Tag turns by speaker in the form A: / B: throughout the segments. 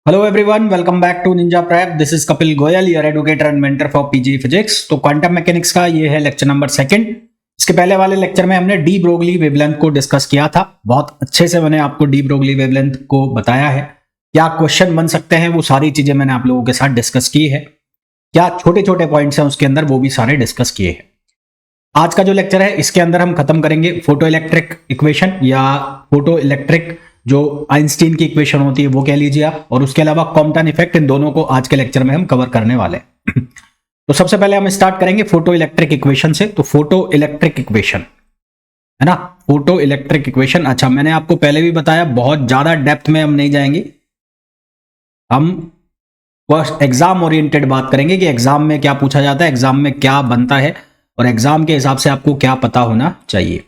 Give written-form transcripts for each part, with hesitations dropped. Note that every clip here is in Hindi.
A: Hello everyone, welcome back to Ninja Prep. This is Kapil Goyal, your educator and mentor for PG physics. तो क्वांटम मैकेनिक्स का ये है लेक्चर नंबर सेकंड। इसके पहले वाले लेक्चर में हमने डी ब्रोगली वेवलेंथ को डिस्कस किया था। बहुत अच्छे से मैंने आपको डी ब्रोगली वेवलेंथ को बताया है, क्या क्वेश्चन बन सकते हैं वो सारी चीजें मैंने आप लोगों के साथ डिस्कस की है, क्या छोटे छोटे पॉइंट्स हैं उसके अंदर वो भी सारे डिस्कस किए हैं। आज का जो लेक्चर है इसके अंदर हम खत्म करेंगे फोटो इलेक्ट्रिक इक्वेशन या फोटो इलेक्ट्रिक जो आइंस्टीन की इक्वेशन होती है वो कह लीजिए आप, और उसके अलावा कॉम्पटन इफेक्ट। इन दोनों को आज के लेक्चर में हम कवर करने वाले हैं। तो सबसे पहले हम स्टार्ट करेंगे फोटो इलेक्ट्रिक इक्वेशन से। तो फोटो इलेक्ट्रिक इक्वेशन है ना, फोटो इलेक्ट्रिक इक्वेशन। अच्छा, मैंने आपको पहले भी बताया बहुत ज्यादा डेप्थ में हम नहीं जाएंगे, हम एग्जाम ओरिएंटेड बात करेंगे कि एग्जाम में क्या पूछा जाता है, एग्जाम में क्या बनता है और एग्जाम के हिसाब से आपको क्या पता होना चाहिए।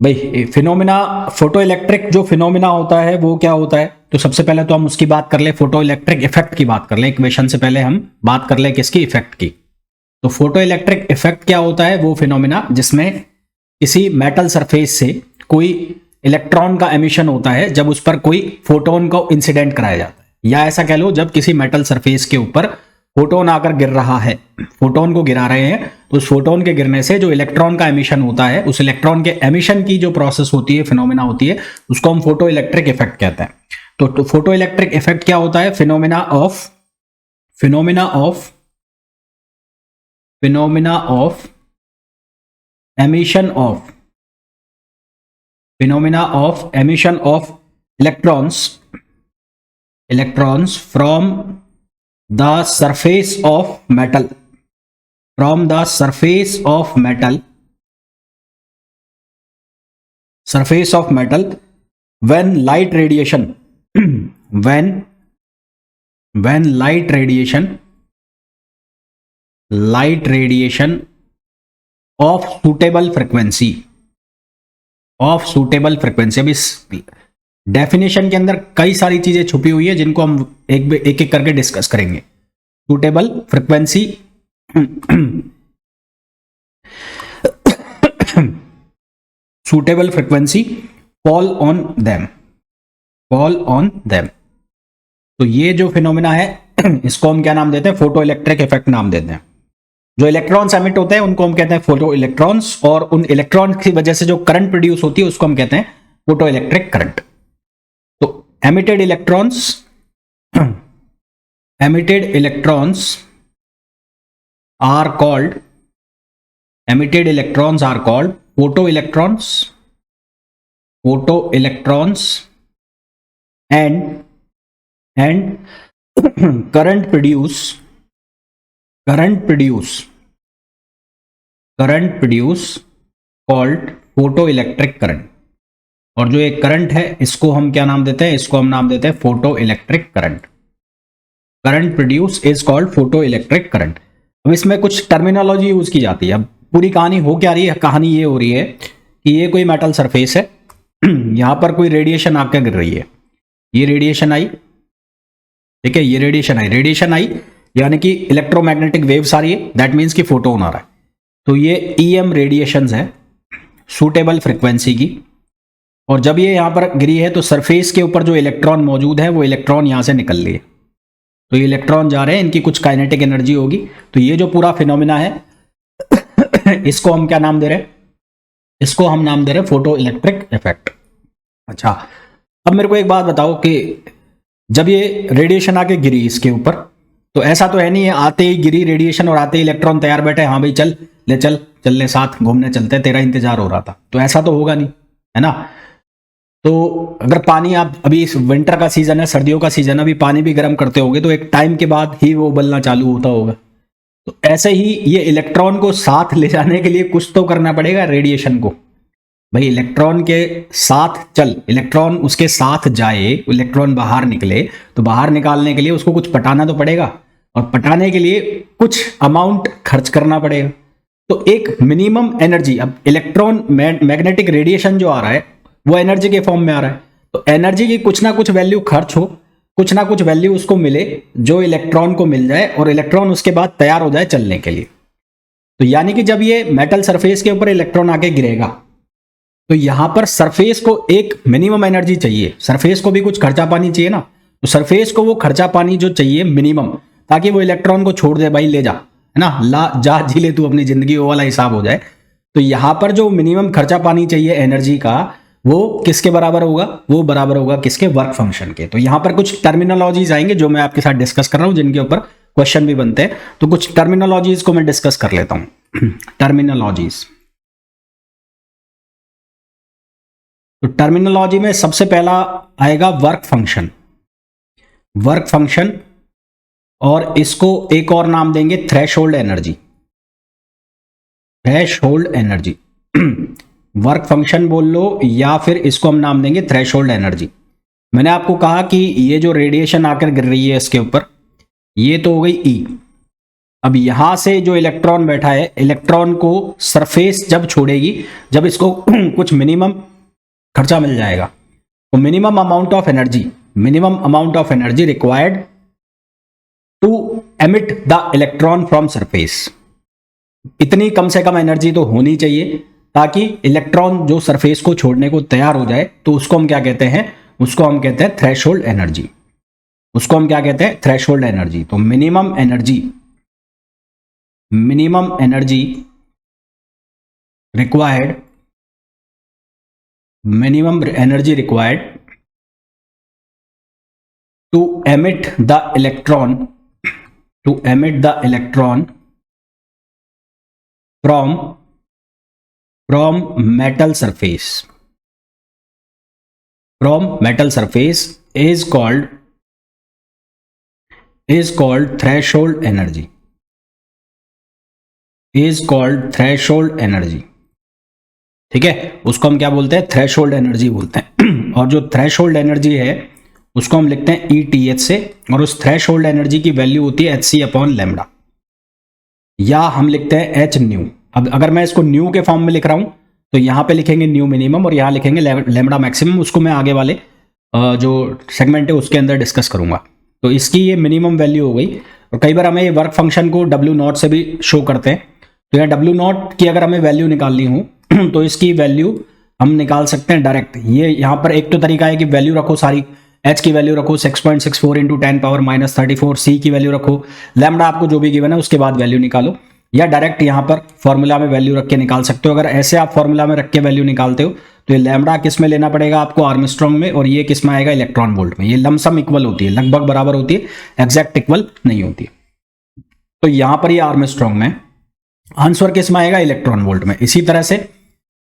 A: भाई फिनोमिना, फोटो इलेक्ट्रिक जो फिनोमिना होता है वो क्या होता है, तो सबसे पहले तो हम उसकी बात कर ले, फोटो इलेक्ट्रिक इफेक्ट की बात कर ले। इक्वेशन से पहले हम बात कर ले किसकी, इफेक्ट की। तो फोटो इलेक्ट्रिक इफेक्ट क्या होता है, वो फिनोमिना जिसमें किसी मेटल सरफेस से कोई इलेक्ट्रॉन का एमिशन होता है जब उस पर कोई फोटोन को इंसिडेंट कराया जाता है, या ऐसा कह लो जब किसी मेटल सरफेस के ऊपर फोटोन आकर गिर रहा है, फोटोन को गिरा रहे हैं, तो उस फोटोन के गिरने से जो इलेक्ट्रॉन का एमिशन होता है, उस इलेक्ट्रॉन के एमिशन की जो प्रोसेस होती है, फिनोमिना होती है, उसको हम फोटो इलेक्ट्रिक इफेक्ट कहते हैं। तो फोटो इलेक्ट्रिक इफेक्ट क्या होता है, phenomena of emission of electrons from the surface of metal when light radiation of suitable frequency अब इस डेफिनेशन के अंदर कई सारी चीजें छुपी हुई है जिनको हम एक एक करके डिस्कस करेंगे। Suitable frequency fall on them. तो ये जो फिनोमिना है इसको हम क्या नाम देते हैं, फोटो इलेक्ट्रिक इफेक्ट नाम देते हैं। जो इलेक्ट्रॉन्स एमिट होते हैं उनको हम कहते हैं फोटो इलेक्ट्रॉन्स, और उन इलेक्ट्रॉन की वजह से जो करंट प्रोड्यूस होती है उसको हम कहते हैं photo electric current. Emitted electrons are called photoelectrons and current produce called photoelectric current। और जो एक करंट है इसको हम क्या नाम देते हैं, इसको हम नाम देते हैं photo electric current. Current produce is called photo electric current. अब इसमें कुछ टर्मिनोलॉजी यूज की जाती है। अब पूरी कहानी हो क्या रही है, कहानी ये हो रही है कि ये कोई मेटल सरफेस है, यहां पर कोई रेडिएशन आकर गिर रही है, ये रेडिएशन आई, ठीक है, ये रेडिएशन आई यानी कि इलेक्ट्रोमैग्नेटिक वेव्स आ रही है, दैट मीन्स कि फोटोन आ रहा है। तो ये EM रेडिएशंस है सूटेबल फ्रीक्वेंसी की, और जब ये यहां पर गिरी है तो सरफेस के ऊपर जो इलेक्ट्रॉन मौजूद है वो इलेक्ट्रॉन यहां से निकल लिए, तो ये इलेक्ट्रॉन जा रहे हैं, इनकी कुछ काइनेटिक एनर्जी होगी। तो ये जो पूरा फिनोमिना है इसको हम क्या नाम दे रहे हैं, इसको हम नाम दे रहे हैं फोटो इलेक्ट्रिक इफेक्ट। अच्छा, अब मेरे को एक बात बताओ कि जब ये रेडिएशन आके गिरी इसके ऊपर, तो ऐसा तो है नहीं है आते ही गिरी रेडिएशन और आते ही इलेक्ट्रॉन तैयार बैठे, हाँ भाई चल ले साथ घूमने चलते, तेरा इंतजार हो रहा था, तो ऐसा तो होगा नहीं, है ना। तो अगर पानी आप अभी इस विंटर का सीजन है, सर्दियों का सीजन है, अभी पानी भी गर्म करते होगे तो एक टाइम के बाद ही वो उबलना चालू होता होगा। तो ऐसे ही ये इलेक्ट्रॉन को साथ ले जाने के लिए कुछ तो करना पड़ेगा रेडिएशन को। भाई इलेक्ट्रॉन के साथ चल, इलेक्ट्रॉन उसके साथ जाए, इलेक्ट्रॉन बाहर निकले, तो बाहर निकालने के लिए उसको कुछ पटाना तो पड़ेगा, और पटाने के लिए कुछ अमाउंट खर्च करना पड़ेगा। तो एक मिनिमम एनर्जी, अब इलेक्ट्रॉन मैग्नेटिक रेडिएशन जो आ रहा है वो एनर्जी के फॉर्म में आ रहा है, तो एनर्जी की कुछ ना कुछ वैल्यू खर्च हो, कुछ ना कुछ वैल्यू उसको मिले जो इलेक्ट्रॉन को मिल जाए, और इलेक्ट्रॉन उसके बाद तैयार हो जाए चलने के लिए। तो यानी कि जब ये मेटल सरफेस के ऊपर इलेक्ट्रॉन आके गिरेगा तो यहां पर सरफेस को एक मिनिमम एनर्जी चाहिए, सरफेस को भी कुछ खर्चा पानी चाहिए ना। तो सरफेस को वो खर्चा पानी जो चाहिए मिनिमम, ताकि वो इलेक्ट्रॉन को छोड़ दे, भाई ले जा, है ना, ला जा जी ले तू अपनी जिंदगी, वो वाला हिसाब हो जाए। तो यहां पर जो मिनिमम खर्चा पानी चाहिए एनर्जी का, वो किसके बराबर होगा, वो बराबर होगा किसके, वर्क फंक्शन के। तो यहां पर कुछ टर्मिनोलॉजीज आएंगे जो मैं आपके साथ डिस्कस कर रहा हूं, जिनके ऊपर क्वेश्चन भी बनते हैं। तो कुछ टर्मिनोलॉजीज को मैं डिस्कस कर लेता हूं। टर्मिनोलॉजीज, तो टर्मिनोलॉजी में सबसे पहला आएगा वर्क फंक्शन। वर्क फंक्शन, और इसको एक और नाम देंगे threshold energy. Threshold energy work function बोल लो, या फिर इसको हम नाम देंगे थ्रेशोल्ड एनर्जी। मैंने आपको कहा कि ये जो रेडिएशन आकर गिर रही है इसके ऊपर, ये तो हो गई ई। अब यहां से जो इलेक्ट्रॉन बैठा है, इलेक्ट्रॉन को सरफेस जब छोड़ेगी, जब इसको कुछ मिनिमम खर्चा मिल जाएगा, तो minimum amount of energy required to emit the electron from surface. इतनी कम से कम एनर्जी तो होनी चाहिए ताकि इलेक्ट्रॉन जो सरफेस को छोड़ने को तैयार हो जाए। तो उसको हम क्या कहते हैं, उसको हम कहते हैं थ्रेशोल्ड एनर्जी। उसको हम क्या कहते हैं, थ्रेशोल्ड एनर्जी। तो minimum energy required to emit the electron from metal surface is called threshold energy, ठीक है। उसको हम क्या बोलते हैं, थ्रेशोल्ड एनर्जी बोलते हैं। और जो थ्रेशोल्ड एनर्जी है उसको हम लिखते हैं ETH से, और उस थ्रेशोल्ड एनर्जी की वैल्यू होती है hc/λ, या हम लिखते हैं h न्यू। अब अगर मैं इसको न्यू के फॉर्म में लिख रहा हूं तो यहां पे लिखेंगे न्यू मिनिमम और यहां लिखेंगे लैम्बडा मैक्सिमम। उसको मैं आगे वाले जो सेगमेंट है उसके अंदर डिस्कस करूंगा। तो इसकी ये मिनिमम वैल्यू हो गई। और कई बार हमें ये वर्क फंक्शन को W0 से भी शो करते हैं। तो यहाँ W0 की अगर हमें वैल्यू निकालनी हो तो इसकी वैल्यू हम निकाल सकते हैं डायरेक्ट। ये यहाँ पर एक तो तरीका है कि वैल्यू रखो सारी, h की वैल्यू रखो 6.64 इंटू 10⁻⁻34, c की वैल्यू रखो, लैम्बडा आपको जो भी गिवन है उसके बाद वैल्यू निकालो, या डायरेक्ट यहाँ पर फॉर्मूला में वैल्यू रख के निकाल सकते हो। अगर ऐसे आप फॉर्मूला में रख के वैल्यू निकालते हो तो ये लैम्बडा किस में लेना पड़ेगा आपको, आर्मस्ट्रॉन्ग में, और ये किस में आएगा, इलेक्ट्रॉन वोल्ट में। ये लमसम इक्वल होती है, लगभग बराबर होती है, एग्जैक्ट इक्वल नहीं होती। तो यहां पर ये आर्मस्ट्रॉन्ग में, आंसर किस में आएगा, इलेक्ट्रॉन वोल्ट में। इसी तरह से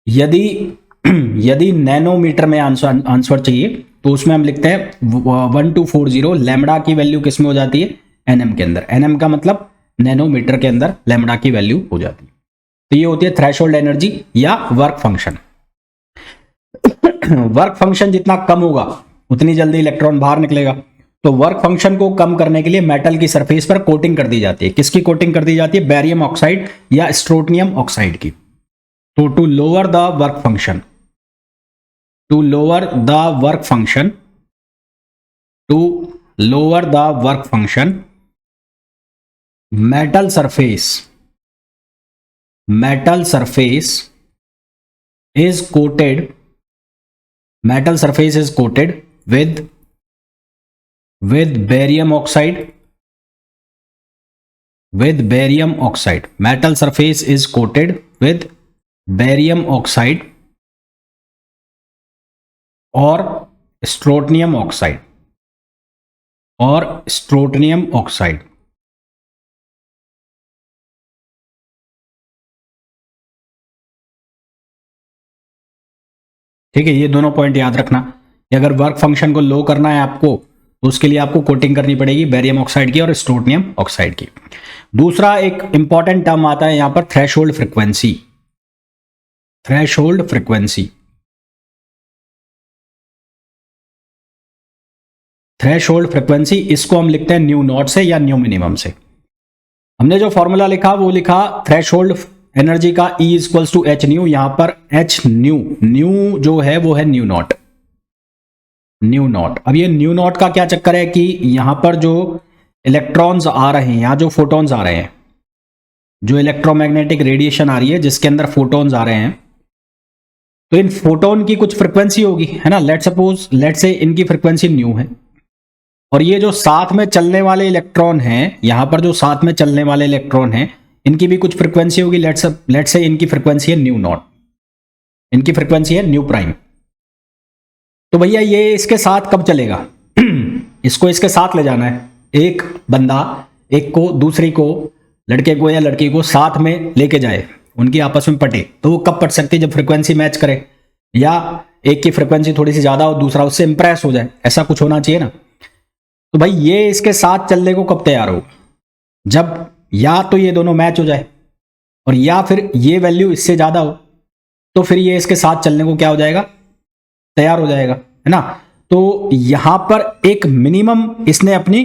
A: यदि नैनोमीटर में आंसर चाहिए तो उसमें हम लिखते हैं 1240। लैम्बडा की वैल्यू किस में हो जाती है, nm के अंदर। nm का मतलब नैनोमीटर के अंदर लैम्बडा की वैल्यू हो जाती है। तो ये होती है थ्रेशोल्ड एनर्जी या वर्क फंक्शन। वर्क फंक्शन जितना कम होगा उतनी जल्दी इलेक्ट्रॉन बाहर निकलेगा। तो वर्क फंक्शन को कम करने के लिए मेटल की सरफेस पर कोटिंग कर दी जाती है। किसकी कोटिंग कर दी जाती है, बेरियम ऑक्साइड या स्ट्रोटनियम ऑक्साइड की। तो to lower the work function, metal surface is coated with barium oxide. Metal surface is coated with barium oxide or strontium oxide। ठीक है, ये दोनों पॉइंट याद रखना कि अगर वर्क फंक्शन को लो करना है आपको तो उसके लिए आपको कोटिंग करनी पड़ेगी बेरियम ऑक्साइड की और स्ट्रोटनियम ऑक्साइड की। दूसरा एक इंपॉर्टेंट टर्म आता है यहां पर, थ्रेशोल्ड फ्रीक्वेंसी। थ्रेशोल्ड फ्रीक्वेंसी इसको हम लिखते हैं न्यू नॉट से या न्यू मिनिमम से। हमने जो फॉर्मूला लिखा वो लिखा थ्रेशोल्ड एनर्जी का E equals to H nu. यहां पर एच न्यू जो है वो है न्यू नॉट। अब ये न्यू नॉट का क्या चक्कर है कि यहां पर जो इलेक्ट्रॉन्स आ रहे हैं, यहां जो फोटॉन्स आ रहे हैं, जो इलेक्ट्रोमैग्नेटिक रेडिएशन आ रही है जिसके अंदर फोटॉन्स आ रहे हैं, तो इन फोटोन की कुछ फ्रीक्वेंसी होगी, है ना। लेट से इनकी फ्रीक्वेंसी न्यू है, और ये जो साथ में चलने वाले इलेक्ट्रॉन हैं, यहां पर जो साथ में चलने वाले इलेक्ट्रॉन हैं, इनकी भी कुछ फ्रीक्वेंसी होगी। लेट्स से इनकी फ्रीक्वेंसी है न्यू नॉट, इनकी फ्रीक्वेंसी है न्यू प्राइम। तो भैया ये इसके साथ कब चलेगा? इसको इसके साथ ले जाना है, एक बंदा एक को, दूसरी को, लड़के को या लड़की को साथ में लेके जाए, उनकी आपस में पटे। तो वो कब पट सकती है? जब फ्रीक्वेंसी मैच करे, या एक की फ्रीक्वेंसी थोड़ी सी ज्यादा हो, दूसरा उससे इंप्रेस हो जाए, ऐसा कुछ होना चाहिए ना। तो भाई ये इसके साथ चलने को कब तैयार हो? जब या तो ये दोनों मैच हो जाए, और या फिर ये वैल्यू इससे ज्यादा हो, तो फिर ये इसके साथ चलने को क्या हो जाएगा? तैयार हो जाएगा, है ना। तो यहां पर एक मिनिमम इसने अपनी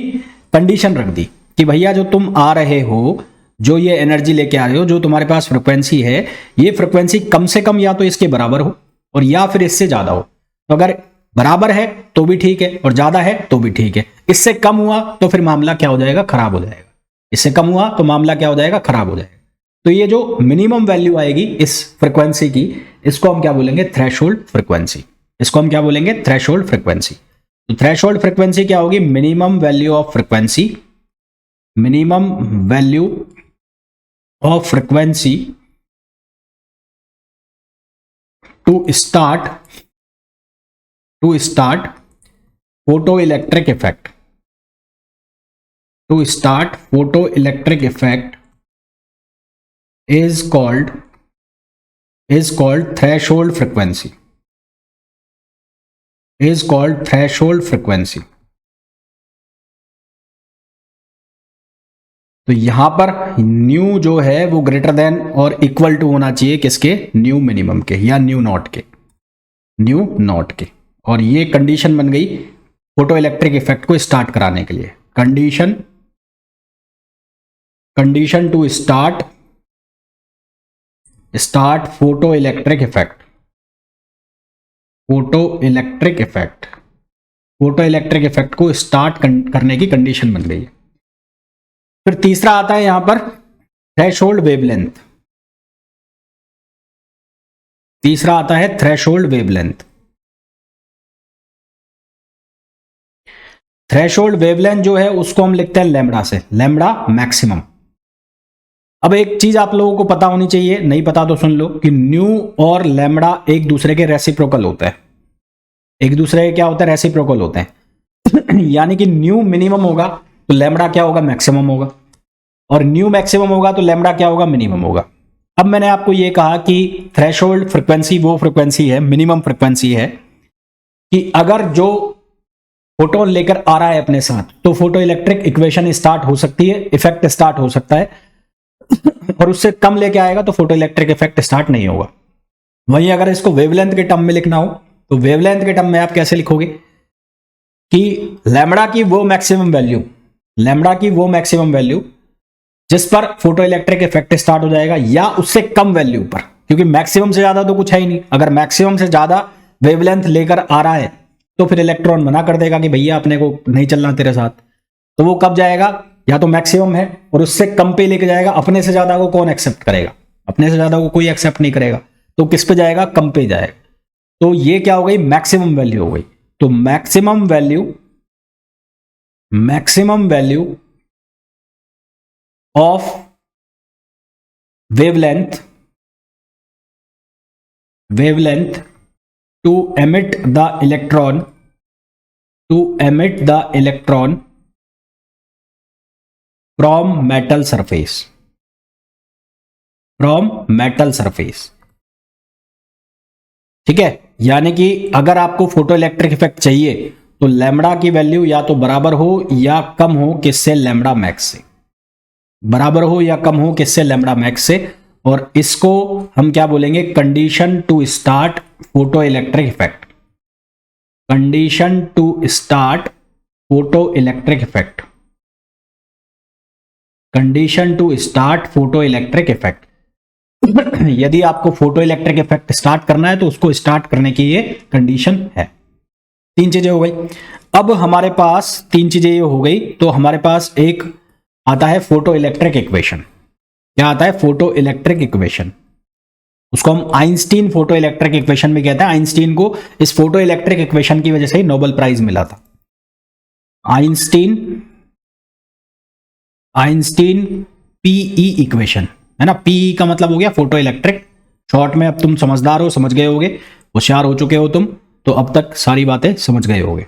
A: कंडीशन रख दी कि भैया जो तुम आ रहे हो, जो ये एनर्जी लेके आ रहे हो, जो तुम्हारे पास फ्रिक्वेंसी है, ये फ्रिक्वेंसी कम से कम या तो इसके बराबर हो और या फिर इससे ज्यादा हो। तो अगर बराबर है तो भी ठीक है, और ज्यादा है तो भी ठीक है। इससे कम हुआ तो फिर मामला क्या हो जाएगा? खराब हो जाएगा। इससे कम हुआ तो मामला क्या हो जाएगा? खराब हो जाएगा। तो ये जो मिनिमम वैल्यू आएगी इस फ्रिक्वेंसी की, इसको हम क्या बोलेंगे? Threshold frequency. इसको हम क्या बोलेंगे? Threshold frequency. तो थ्रेशोल्ड फ्रिक्वेंसी क्या होगी? Minimum value of frequency, minimum value of frequency to start photoelectric effect, to start photoelectric effect is called threshold frequency, is called threshold frequency। तो यहां पर न्यू जो है वो ग्रेटर देन और इक्वल टू होना चाहिए किसके? न्यू मिनिमम के, या न्यू नॉट के, न्यू नॉट के। और ये कंडीशन बन गई फोटो इलेक्ट्रिक इफेक्ट को स्टार्ट कराने के लिए। Condition to start photo electric effect, photo electric effect को स्टार्ट करने की कंडीशन बन गई है। फिर तीसरा आता है यहां पर थ्रेशोल्ड वेवलेंथ। तीसरा आता है थ्रेशोल्ड वेवलेंथ। थ्रेशोल्ड वेवलेंथ जो है उसको हम लिखते हैं लैम्बडा से, लैम्बडा मैक्सिमम। अब एक चीज आप लोगों को पता होनी चाहिए, नहीं पता तो सुन लो, कि न्यू और लैम्बडा एक दूसरे के रेसिप्रोकल होते हैं। एक दूसरे के क्या होता है? रेसिप्रोकल होते हैं। यानी कि न्यू मिनिमम होगा तो लैम्बडा क्या होगा? मैक्सिमम होगा, और न्यू मैक्सिमम होगा तो लैम्बडा क्या होगा? मिनिमम होगा। अब मैंने आपको यह कहा कि थ्रेशोल्ड फ्रिक्वेंसी वो फ्रिक्वेंसी है, मिनिमम फ्रिक्वेंसी है, कि अगर जो फोटोन लेकर आ रहा है अपने साथ, तो फोटो इलेक्ट्रिक इक्वेशन स्टार्ट हो सकती है, इफेक्ट स्टार्ट हो सकता है। और उससे कम लेके आएगा तो फोटो इलेक्ट्रिक इफेक्ट स्टार्ट नहीं होगा। वहीं अगर इसको वेवलेंथ के टर्म में लिखना हो, तो वेवलेंथ के टर्म में आप कैसे लिखोगे? कि लैम्बडा की वो मैक्सिमम वैल्यू जिस पर फोटो इलेक्ट्रिक इफेक्ट स्टार्ट हो जाएगा, या उससे कम वैल्यू पर, क्योंकि मैक्सिमम से ज्यादा तो कुछ है ही नहीं। अगर मैक्सिमम से ज्यादा वेवलेंथ लेकर आ रहा है तो फिर इलेक्ट्रॉन मना कर देगा कि भैया अपने को नहीं चलना तेरे साथ। तो वो कब जाएगा? या तो मैक्सिमम है और उससे कम पे लेके जाएगा। अपने से ज्यादा को कौन एक्सेप्ट करेगा? अपने से ज्यादा को कोई एक्सेप्ट नहीं करेगा। तो किस पे जाएगा? कम पे जाएगा। तो ये क्या हो गई? मैक्सिमम वैल्यू हो गई। तो maximum value of wavelength to emit the electron from metal surface। ठीक है, यानी कि अगर आपको फोटो इलेक्ट्रिक इफेक्ट चाहिए तो लैम्बडा की वैल्यू या तो बराबर हो या कम हो किससे? लैम्बडा मैक्स से। बराबर हो या कम हो किससे? लैम्बडा मैक्स से। और इसको हम क्या बोलेंगे? Condition to start photo electric effect. Condition to start photo electric effect. Condition to start photo electric effect. यदि आपको फोटो इलेक्ट्रिक इफेक्ट स्टार्ट करना है तो उसको स्टार्ट करने की ये कंडीशन है। तीन चीजें हो गई। अब हमारे पास तीन चीजें ये हो गई, तो हमारे पास एक आता है फोटो इलेक्ट्रिक इक्वेशन। क्या आता है? Photo electric equation. उसको हम आइंस्टीन फोटो इलेक्ट्रिक इक्वेशन भी कहते हैं। आइंस्टीन को इस फोटो इलेक्ट्रिक इक्वेशन की वजह से ही नोबेल प्राइज मिला था। आइंस्टीन पीई इक्वेशन, है ना। पीई का मतलब हो गया फोटो इलेक्ट्रिक, शॉर्ट में। अब तुम समझदार हो, समझ गए होगे, होशियार हो चुके हो तुम, तो अब तक सारी बातें समझ गए होगे।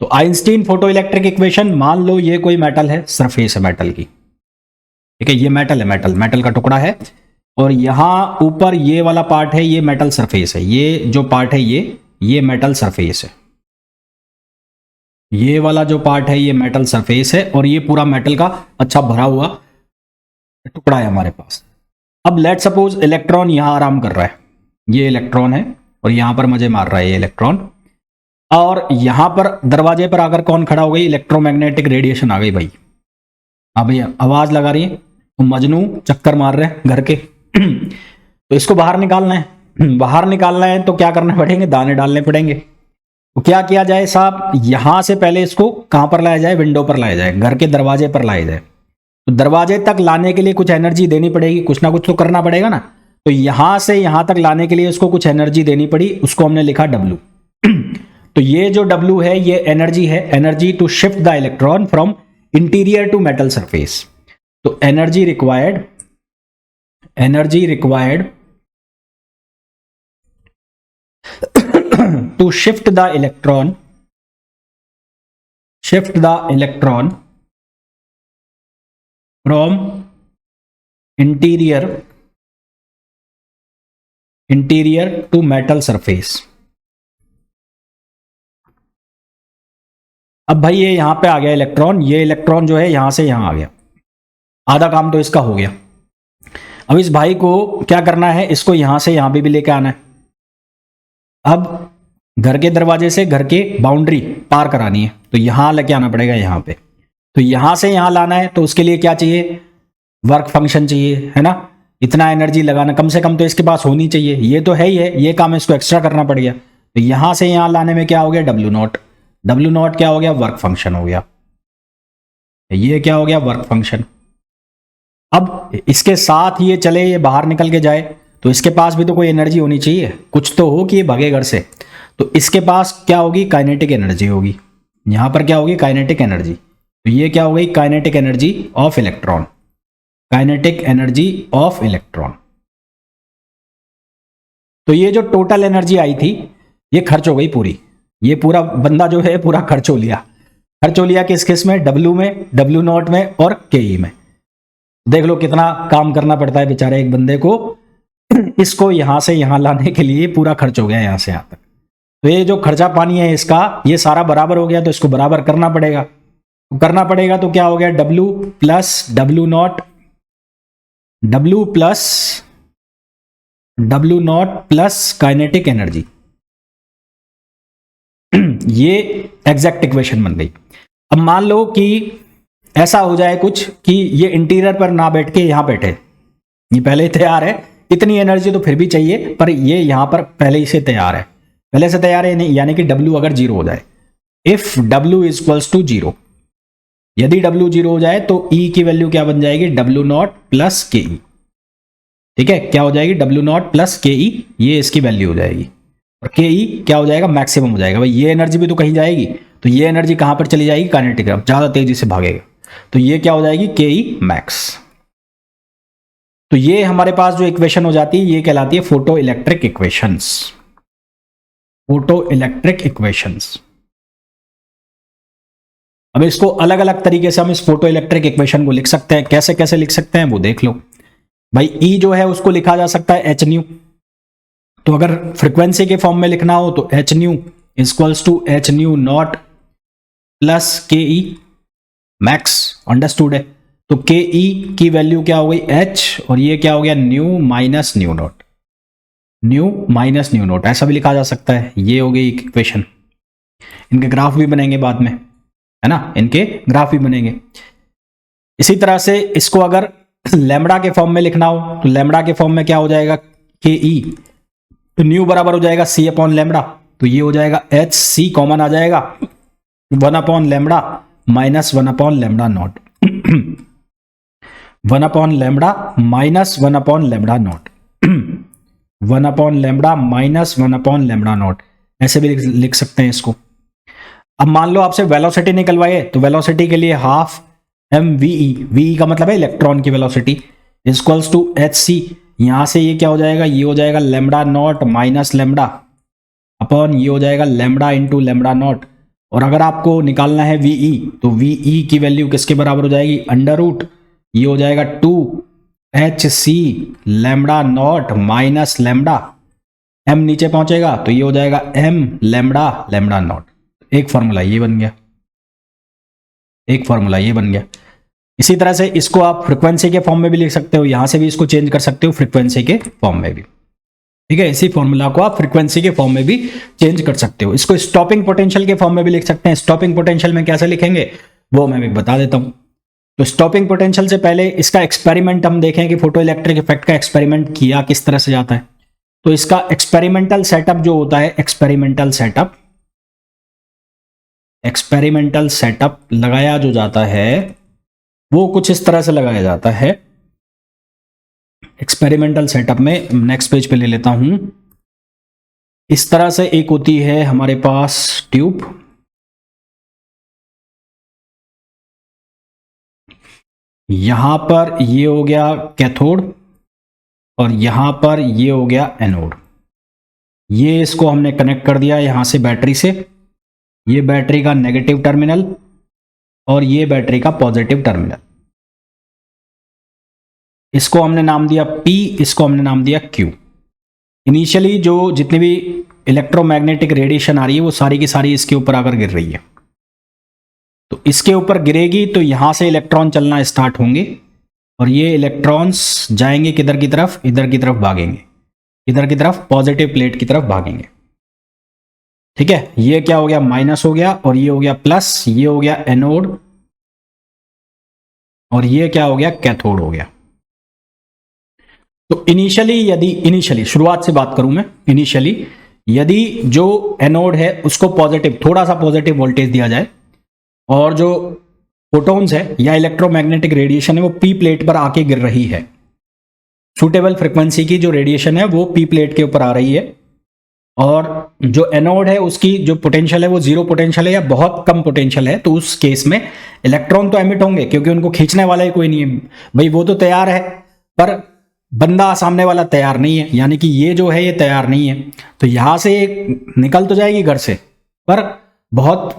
A: तो आइंस्टीन फोटो इलेक्ट्रिक इक्वेशन, मान लो ये कोई मेटल है, सरफेस है मेटल की, ठीक है, ये मेटल है, मेटल का टुकड़ा है, और यहां ऊपर ये वाला पार्ट है, ये मेटल सरफेस है, ये जो पार्ट है ये मेटल सरफेस है, ये वाला जो पार्ट है ये मेटल सरफेस है, और ये पूरा मेटल का अच्छा भरा हुआ टुकड़ा है हमारे पास। अब लेट सपोज इलेक्ट्रॉन यहां आराम कर रहा है, ये इलेक्ट्रॉन है और यहां पर मजे मार रहा है ये इलेक्ट्रॉन, और यहां पर दरवाजे पर आकर कौन खड़ा हो गई, इलेक्ट्रोमैग्नेटिक रेडिएशन आ गई भाई। हाँ भैया आवाज लगा रही है, तो मजनू चक्कर मार रहे हैं घर के तो इसको बाहर निकालना है, बाहर निकालना है तो क्या करने पड़ेंगे, दाने डालने पड़ेंगे। तो क्या किया जाए साहब, यहां से पहले इसको कहां पर लाया जाए, विंडो पर लाया जाए, घर के दरवाजे पर लाया जाए। तो दरवाजे तक लाने के लिए कुछ एनर्जी देनी पड़ेगी, कुछ ना कुछ तो करना पड़ेगा ना। तो यहां से यहां तक लाने के लिए उसको कुछ एनर्जी देनी पड़ी, उसको हमने लिखा W। तो ये जो W है ये एनर्जी है, energy to shift the electron from interior to metal surface. तो energy required to shift the electron from interior to metal surface। अब भाई ये यहां पे आ गया इलेक्ट्रॉन, ये इलेक्ट्रॉन जो है यहां से यहां आ गया, आधा काम तो इसका हो गया। अब इस भाई को क्या करना है, इसको यहां से यहां भी लेके आना है। अब घर के दरवाजे से घर के बाउंड्री पार करानी है, तो यहां लेके आना पड़ेगा यहां पे। तो यहां से यहां लाना है, तो उसके लिए क्या चाहिए, वर्क फंक्शन चाहिए, है ना। इतना एनर्जी लगाना कम से कम तो इसके पास होनी चाहिए, ये तो है ही है, ये काम इसको एक्स्ट्रा करना पड़ गया। तो यहां से यहां लाने में क्या हो गया, W0 क्या हो गया, वर्क फंक्शन हो गया। ये क्या हो गया, वर्क फंक्शन। अब इसके साथ ये चले, ये बाहर निकल के जाए, तो इसके पास भी तो कोई एनर्जी होनी चाहिए, कुछ तो हो कि ये भागे घर से। तो इसके पास क्या होगी, काइनेटिक एनर्जी होगी। यहां पर क्या होगी, काइनेटिक एनर्जी। तो ये क्या हो गई, kinetic energy of electron, kinetic energy of electron. तो ये जो टोटल एनर्जी आई थी ये खर्च हो गई पूरी, ये पूरा बंदा जो है पूरा खर्च हो लिया किस में, W0 में और KE में। देख लो कितना काम करना पड़ता है बेचारे एक बंदे को, इसको यहां से यहां लाने के लिए पूरा खर्च हो गया यहां से यहां तक। तो ये जो खर्चा पानी है इसका, ये सारा बराबर हो गया, तो इसको बराबर करना पड़ेगा। तो क्या हो गया, W plus W0 plus kinetic energy. ये एग्जैक्ट इक्वेशन बन गई। अब मान लो कि ऐसा हो जाए कुछ कि ये इंटीरियर पर ना बैठ के यहां बैठे, ये पहले ही तैयार है, इतनी एनर्जी तो फिर भी चाहिए, पर ये यहां पर पहले से तैयार है, यानी कि W अगर 0 हो जाए, इफ W इक्वल्स टू 0, यदि W 0 हो जाए तो E की वैल्यू क्या बन जाएगी, W0 प्लस KE। ठीक है, क्या हो जाएगी, W0 प्लस KE, ये इसकी वैल्यू हो जाएगी, और KE क्या हो जाएगा, मैक्सिमम हो जाएगा। भाई ये एनर्जी भी तो कहीं जाएगी, तो ये एनर्जी कहां पर चली जाएगी, काइनेटिक, ज्यादा तेजी से भागेगा, तो ये क्या हो जाएगी, KE मैक्स। तो ये हमारे पास जो इक्वेशन हो जाती है ये कहलाती है फोटो इलेक्ट्रिक इक्वेशंस। अब इसको अलग अलग तरीके से हम इस फोटो इलेक्ट्रिक इक्वेशन को लिख सकते हैं, कैसे कैसे लिख सकते हैं वो देख लो। भाई E जो है उसको लिखा जा सकता है hν, तो अगर फ्रीक्वेंसी के फॉर्म में लिखना हो तो hν equals to hν0 plus KE max, understood है। तो KE की वैल्यू क्या हो गई, h, और ये क्या हो गया, न्यू माइनस न्यू नोट, ऐसा भी लिखा जा सकता है। ये हो गई इक्वेशन, इनके ग्राफ भी बनेंगे बाद में, है ना, इनके ग्राफ भी बनेंगे। इसी तरह से इसको अगर लैम्बडा के फॉर्म में लिखना हो तो लैम्बडा के फॉर्म में क्या हो जाएगा, KE, तो न्यू बराबर हो जाएगा C अपॉन लैम्बडा, तो ये हो जाएगा HC, कॉमन आ जाएगा, 1 upon lambda minus 1 upon lambda naught, 1 upon lambda minus 1 upon lambda naught, 1 upon lambda minus 1 upon lambda naught, ऐसे भी लिख सकते हैं इसको। अब मान लो आपसे वेलोसिटी निकलवाए, तो वेलोसिटी के लिए हाफ mve, वी का मतलब है इलेक्ट्रॉन की वेलोसिटी, इक्वल्स टू hc। यहां से ये क्या हो जाएगा, ये हो जाएगा lambda naught minus lambda upon ये हो जाएगा लैम्डा इंटू लैम्डा नॉट। और अगर आपको निकालना है वीई, तो वीई की वैल्यू किसके बराबर हो जाएगी, अंडर रूट ये हो जाएगा 2hc lambda naught minus lambda, m नीचे पहुंचेगा तो ये हो जाएगा m लैम्डा लैम्डा नॉट। एक फॉर्मूला ये बन गया, एक फॉर्मूला ये बन गया। इसी तरह से इसको आप फ्रीक्वेंसी के फॉर्म में भी लिख सकते हो, यहां से भी इसको चेंज कर सकते हो फ्रीक्वेंसी के फॉर्म में भी, ठीक है। इसी फॉर्मूला को आप फ्रीक्वेंसी के फॉर्म में भी चेंज कर सकते हो। इसको स्टॉपिंग पोटेंशियल के फॉर्म में भी लिख सकते हैं। स्टॉपिंग पोटेंशियल में कैसे लिखेंगे वो मैं भी बता देता हूं। तो स्टॉपिंग पोटेंशियल से पहले इसका एक्सपेरिमेंट हम देखें कि फोटो इलेक्ट्रिक इफेक्ट का एक्सपेरिमेंट किया किस तरह से जाता है। तो इसका एक्सपेरिमेंटल सेटअप जो होता है, एक्सपेरिमेंटल सेटअप लगाया जो जाता है वो कुछ इस तरह से लगाया जाता है। एक्सपेरिमेंटल सेटअप में नेक्स्ट पेज पे ले लेता हूं। इस तरह से एक होती है हमारे पास ट्यूब, यहां पर ये हो गया कैथोड और यहां पर ये हो गया एनोड। ये इसको हमने कनेक्ट कर दिया यहां से बैटरी से, ये बैटरी का नेगेटिव टर्मिनल और ये बैटरी का पॉजिटिव टर्मिनल। इसको हमने नाम दिया P, इसको हमने नाम दिया Q। इनिशियली जो जितनी भी इलेक्ट्रोमैग्नेटिक रेडिएशन आ रही है वो सारी की सारी इसके ऊपर आकर गिर रही है। तो इसके ऊपर गिरेगी तो यहां से इलेक्ट्रॉन चलना स्टार्ट होंगे और ये इलेक्ट्रॉन्स जाएंगे किधर की तरफ, इधर की तरफ भागेंगे, इधर की तरफ पॉजिटिव प्लेट की तरफ भागेंगे, ठीक है। ये क्या हो गया, माइनस हो गया और ये हो गया प्लस, ये हो गया एनोड और ये क्या हो गया, कैथोड हो गया। तो इनिशियली शुरुआत से बात करूं मैं, इनिशियली यदि जो एनोड है उसको पॉजिटिव, थोड़ा सा पॉजिटिव वोल्टेज दिया जाए और जो फोटॉन्स है या इलेक्ट्रोमैग्नेटिक रेडिएशन है वो पी प्लेट पर आके गिर रही है, सूटेबल फ्रीक्वेंसी की जो रेडिएशन है वो पी प्लेट के ऊपर आ रही है और जो एनोड है उसकी जो पोटेंशियल है वो जीरो पोटेंशियल है या बहुत कम पोटेंशियल है, तो उस केस में इलेक्ट्रॉन तो एमिट होंगे क्योंकि उनको खींचने वाला ही कोई नहीं है। भाई वो तो तैयार है पर बंदा सामने वाला तैयार नहीं है, यानी कि ये जो है ये तैयार नहीं है। तो यहां से निकल तो जाएगी घर से पर बहुत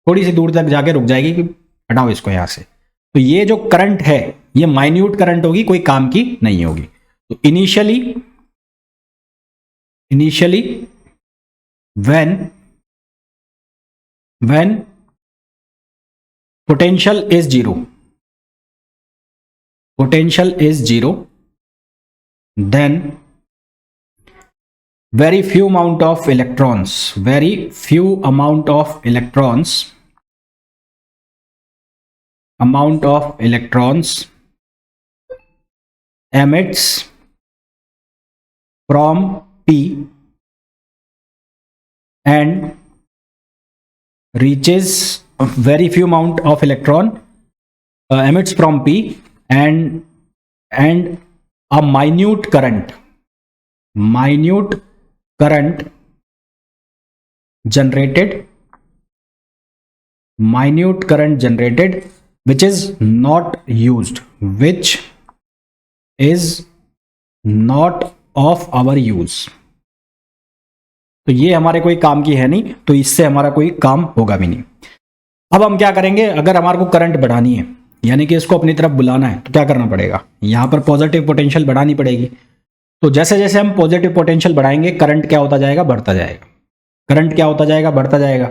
A: थोड़ी सी दूर तक जाके रुक जाएगी कि हटाओ इसको यहां से। तो ये जो करंट है ये माइन्यूट करंट होगी, कोई काम की नहीं होगी। तो initially when potential is zero, then very few amount of electrons emits from P and reaches a very few amount of electron emits from P and a minute current generated which is not of our use। तो ये हमारे कोई काम की है नहीं, तो इससे हमारा कोई काम होगा भी नहीं। अब हम क्या करेंगे, अगर हमारे को करंट बढ़ानी है यानी कि इसको अपनी तरफ बुलाना है तो क्या करना पड़ेगा, यहां पर पॉजिटिव पोटेंशियल बढ़ानी पड़ेगी। तो जैसे जैसे हम पॉजिटिव पोटेंशियल बढ़ाएंगे करंट क्या होता जाएगा, बढ़ता जाएगा। करंट क्या होता जाएगा, बढ़ता जाएगा।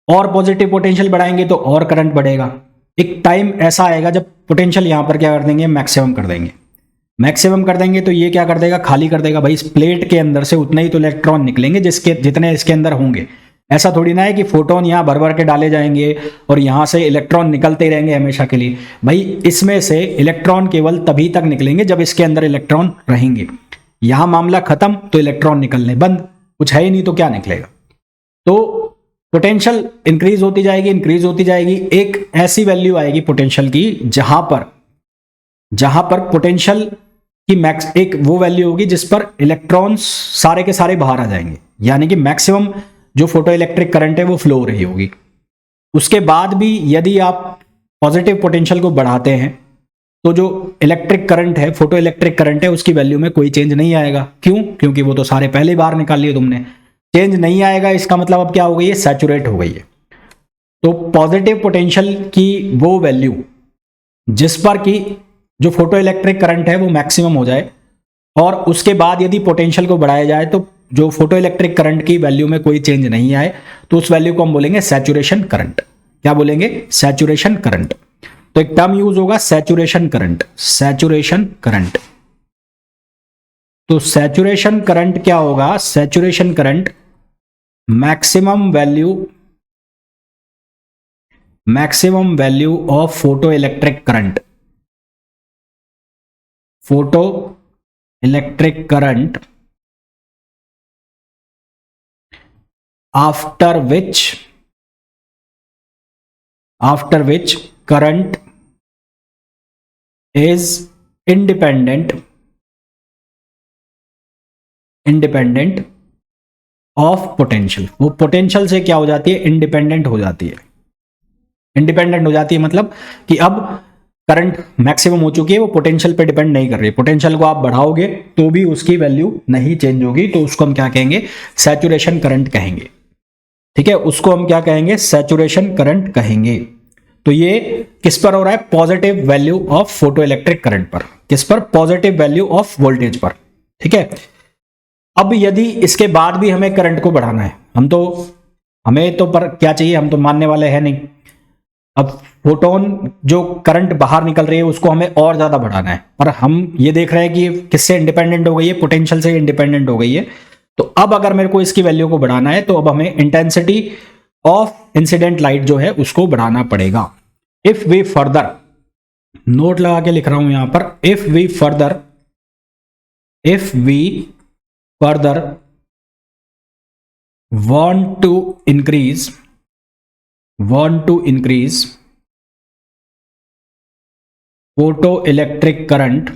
A: और पॉजिटिव पोटेंशियल बढ़ाएंगे तो और करंट बढ़ेगा। एक टाइम ऐसा आएगा जब पोटेंशियल यहां पर क्या कर देंगे, मैक्सिमम कर देंगे। तो ये क्या कर देगा, खाली कर देगा। भाई इस प्लेट के अंदर से उतने ही तो इलेक्ट्रॉन निकलेंगे जितने इसके अंदर होंगे। ऐसा थोड़ी ना है कि फोटोन यहां भर भर के डाले जाएंगे और यहां से इलेक्ट्रॉन निकलते रहेंगे हमेशा के लिए। भाई इसमें से इलेक्ट्रॉन केवल तभी तक निकलेंगे जब इसके अंदर इलेक्ट्रॉन रहेंगे। यहां मामला खत्म तो इलेक्ट्रॉन निकलने बंद, कुछ है ही नहीं तो क्या निकलेगा। तो पोटेंशियल इंक्रीज होती जाएगी। एक ऐसी वैल्यू आएगी पोटेंशियल की जहां पर पोटेंशियल की मैक्स एक वो वैल्यू होगी जिस पर इलेक्ट्रॉन्स सारे के सारे बाहर आ जाएंगे, यानी कि मैक्सिमम जो फोटो इलेक्ट्रिक करंट है वो फ्लो हो रही होगी। उसके बाद भी यदि आप पॉजिटिव पोटेंशियल को बढ़ाते हैं तो जो इलेक्ट्रिक करंट है, फोटो इलेक्ट्रिक करंट है, उसकी वैल्यू में कोई चेंज नहीं आएगा। क्यों? क्योंकि वो तो सारे पहले बार निकाल लिए तुमने। चेंज नहीं आएगा इसका मतलब अब क्या हो गई है? सैचुरेट हो गई है। तो पॉजिटिव पोटेंशियल की वो वैल्यू जिस पर कि जो फोटो इलेक्ट्रिक करंट है वो मैक्सिमम हो जाए और उसके बाद यदि पोटेंशियल को बढ़ाया जाए तो जो फोटो इलेक्ट्रिक करंट की वैल्यू में कोई चेंज नहीं आए, तो उस वैल्यू को हम बोलेंगे सैचुरेशन करंट। क्या बोलेंगे? Saturation current. तो एक टर्म यूज होगा सैचुरेशन करंट, सैचुरेशन करंट। तो सैचुरेशन करंट क्या होगा? Saturation current maximum value of photo electric current, photo electric current after which current is independent of potential। वो पोटेंशियल से क्या हो जाती है? इंडिपेंडेंट हो जाती है। इंडिपेंडेंट हो जाती है मतलब कि अब करंट मैक्सिमम हो चुकी है, वो पोटेंशियल पे डिपेंड नहीं कर रही है। पोटेंशियल को आप बढ़ाओगे तो भी उसकी वैल्यू नहीं चेंज होगी, तो उसको हम क्या कहेंगे? सैचुरेशन करंट कहेंगे। ठीक है, उसको हम क्या कहेंगे? सैचुरेशन करंट कहेंगे। तो ये किस पर हो रहा है? Positive value of photo electric current पर। किस पर? पॉजिटिव वैल्यू ऑफ वोल्टेज पर। ठीक है, अब यदि इसके बाद भी हमें करंट को बढ़ाना है, हमें तो पर क्या चाहिए? हम तो मानने वाले हैं नहीं। अब फोटोन जो करंट बाहर निकल रही है उसको हमें और ज्यादा बढ़ाना है, पर हम ये देख रहे हैं कि किससे इंडिपेंडेंट हो गई है? पोटेंशियल से इंडिपेंडेंट हो गई है। तो अब अगर मेरे को इसकी वैल्यू को बढ़ाना है तो अब हमें इंटेंसिटी ऑफ इंसिडेंट लाइट जो है उसको बढ़ाना पड़ेगा। इफ वी फर्दर, नोट लगा के लिख रहा हूं यहां पर, if we further want to increase photoelectric current,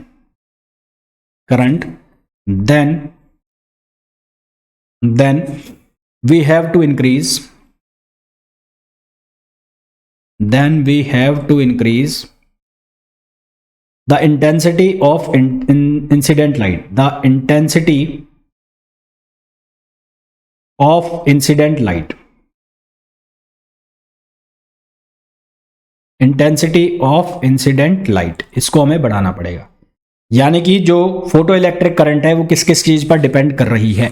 A: then we have to increase the intensity of incident light, the intensity of incident light, intensity of incident light, इसको हमें बढ़ाना पड़ेगा। यानी कि जो फोटो इलेक्ट्रिक करंट है वो किस किस चीज पर डिपेंड कर रही है?